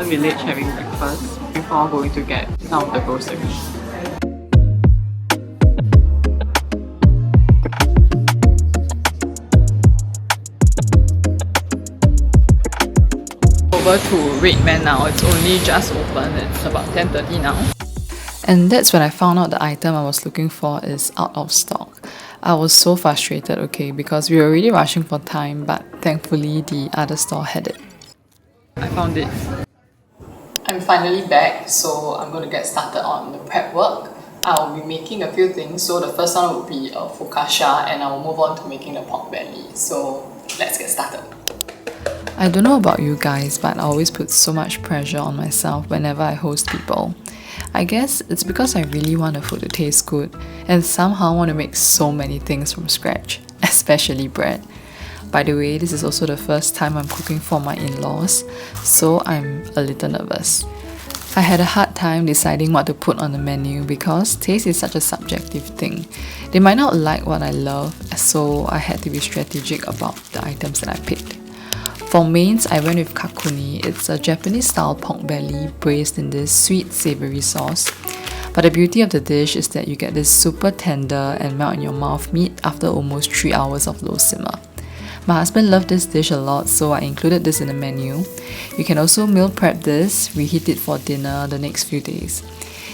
village having breakfast before going to get some of the groceries. Over to Red Man now. It's only just open. It's about 10:30 now. And that's when I found out the item I was looking for is out of stock. I was so frustrated, okay, because we were really rushing for time, but thankfully the other store had it. I found it. I'm finally back, so I'm going to get started on the prep work. I'll be making a few things, so the first one will be a focaccia and I'll move on to making the pork belly. So let's get started. I don't know about you guys, but I always put so much pressure on myself whenever I host people. I guess it's because I really want the food to taste good and somehow want to make so many things from scratch, especially bread. By the way, this is also the first time I'm cooking for my in-laws, so I'm a little nervous. I had a hard time deciding what to put on the menu because taste is such a subjective thing. They might not like what I love, so I had to be strategic about the items that I picked. For mains, I went with Kakuni. It's a Japanese-style pork belly braised in this sweet savory sauce. But the beauty of the dish is that you get this super tender and melt in your mouth meat after almost 3 hours of low simmer. My husband loved this dish a lot, so I included this in the menu. You can also meal prep this, reheat it for dinner the next few days.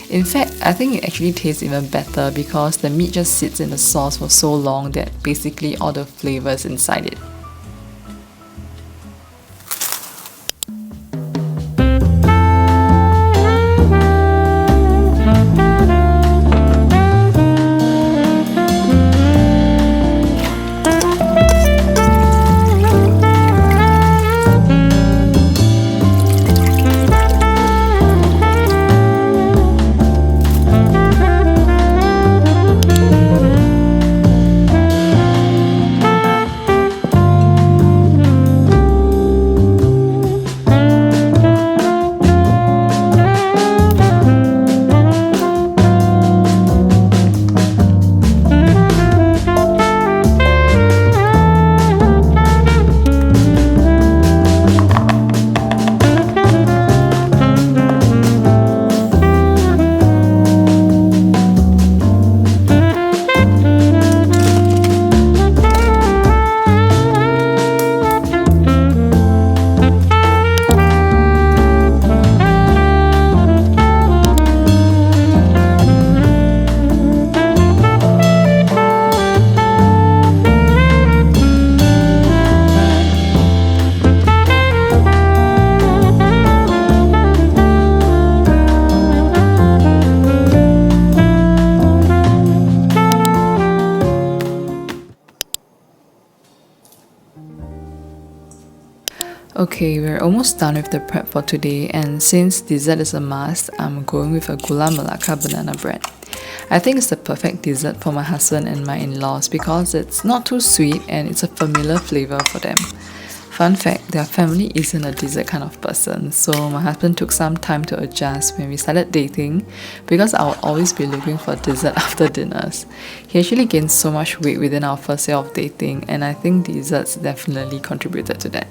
In fact, I think it actually tastes even better because the meat just sits in the sauce for so long that basically all the flavours inside it. Okay, we're almost done with the prep for today, and since dessert is a must, I'm going with a Gula Melaka banana bread. I think it's the perfect dessert for my husband and my in-laws because it's not too sweet and it's a familiar flavor for them. Fun fact, their family isn't a dessert kind of person, so my husband took some time to adjust when we started dating because I would always be looking for dessert after dinners. He actually gained so much weight within our first year of dating, and I think desserts definitely contributed to that.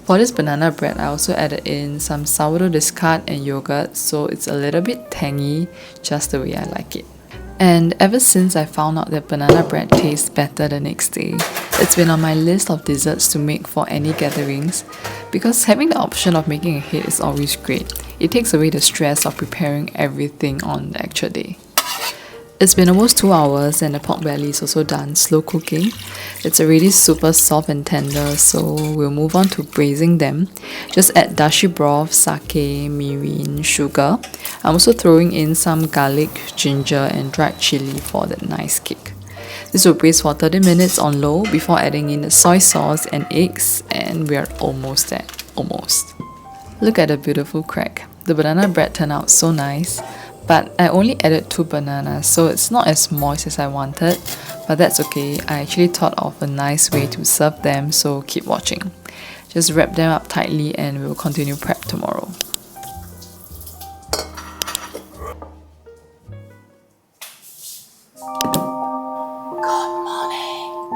For this banana bread, I also added in some sourdough discard and yogurt, so it's a little bit tangy, just the way I like it. And ever since I found out that banana bread tastes better the next day, it's been on my list of desserts to make for any gatherings, because having the option of making ahead is always great. It takes away the stress of preparing everything on the actual day. It's been almost 2 hours and the pork belly is also done slow cooking. It's already super soft and tender, so we'll move on to braising them. Just add dashi broth, sake, mirin, sugar. I'm also throwing in some garlic, ginger and dried chili for that nice kick. This will braise for 30 minutes on low before adding in the soy sauce and eggs, and we're almost there. Almost. Look at the beautiful crack. The banana bread turned out so nice. But I only added 2 bananas, so it's not as moist as I wanted, but that's okay. I actually thought of a nice way to serve them, so keep watching. Just wrap them up tightly and we'll continue prep tomorrow. Good morning.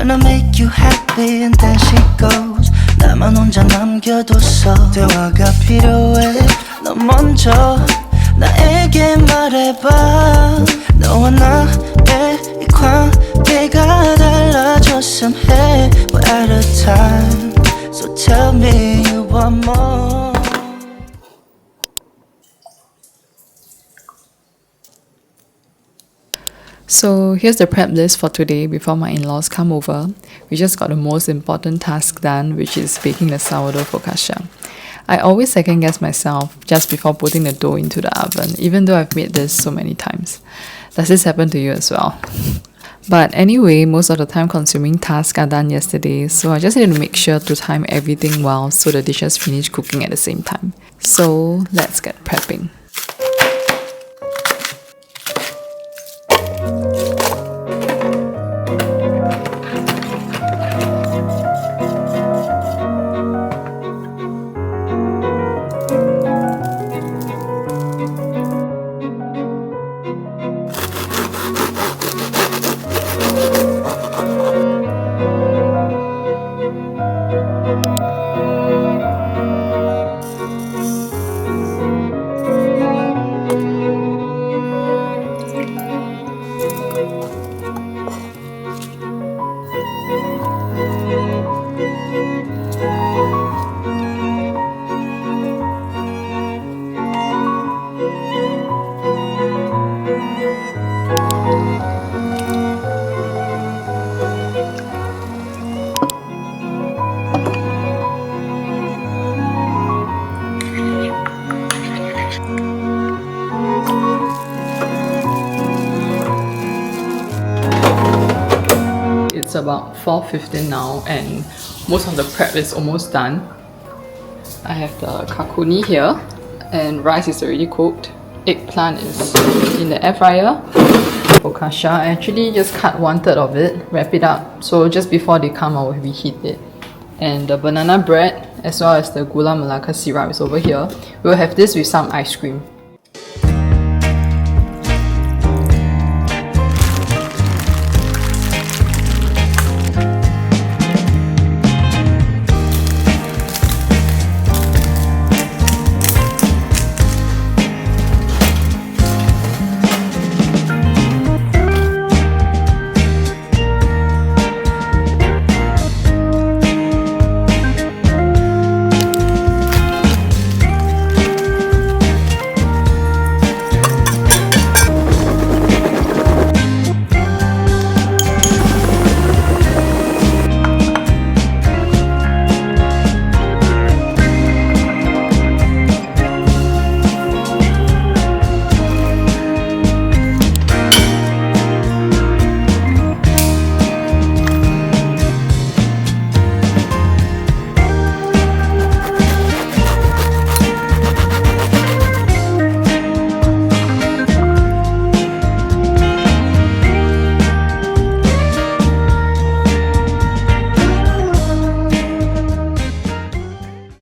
Gonna make you happy and then she goes 나만 혼자 남겨뒀어 대화가 필요해 너 먼저 나에게 말해봐 너와 나의 이 관계가 달라졌음 해 We're out of time So tell me you want more So here's the prep list for today before my in-laws come over. We just got the most important task done, which is baking the sourdough focaccia. I always second guess myself just before putting the dough into the oven, even though I've made this so many times. Does this happen to you as well? But anyway, most of the time-consuming tasks are done yesterday, so I just need to make sure to time everything well so the dishes finish cooking at the same time. So let's get prepping. It's about 4:15 now and most of the prep is almost done. I have the Kakuni here and rice is already cooked. Eggplant is in the air fryer. Focaccia, I actually just cut 1/3 of it, wrap it up, so just before they come I will reheat it. And the banana bread as well as the Gula Melaka syrup is over here. We'll have this with some ice cream.